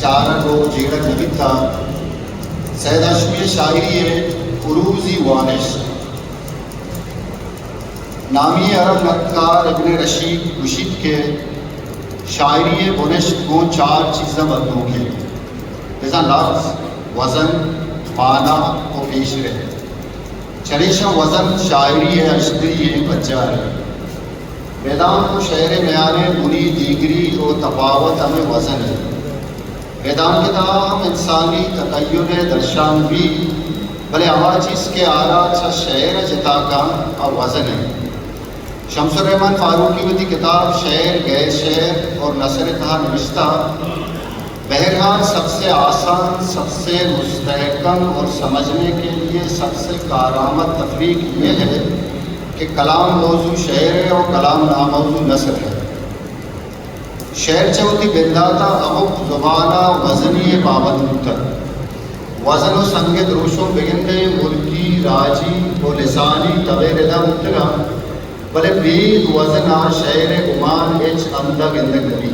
چارہ رو جیڑا نبیتا سید ہاشمی شاعری عروضی وانش نامی عرب نقار ابن رشید گشید کے شاعری بنشت کو چار چیزیں بدلوں کے جیسا لفظ وزن معنی و پیش رہے چریشا وزن شاعری اشتری بچہ ہے ویدان کو شعر میانے بری دیگری و تفاوت ہمیں وزن ہے ویدان کے تاہم انسانی تقیر درشان بھی بھلے ہوا چیز کے آرا چھا شعر جتا کا اور وزن ہے شمس الرحمن فاروقی وتی کتاب شعر غیر شعر اور نثر تہا نوشتہ بہرحال سب سے آسان سب سے مستحکم اور سمجھنے کے لیے سب سے کارآمد تفریق یہ ہے کہ کلام موضوع شعر ہے اور کلام ناموضوع نثر ہے شعر چوتی بنداتا احب زبانہ وزنی بابت متر وزن و سنگ دروشوں بگندے ملکی راجی و لسانی طویر دا مترا بلے بید وزن شعر گمان اچ اندہ گندگ نبی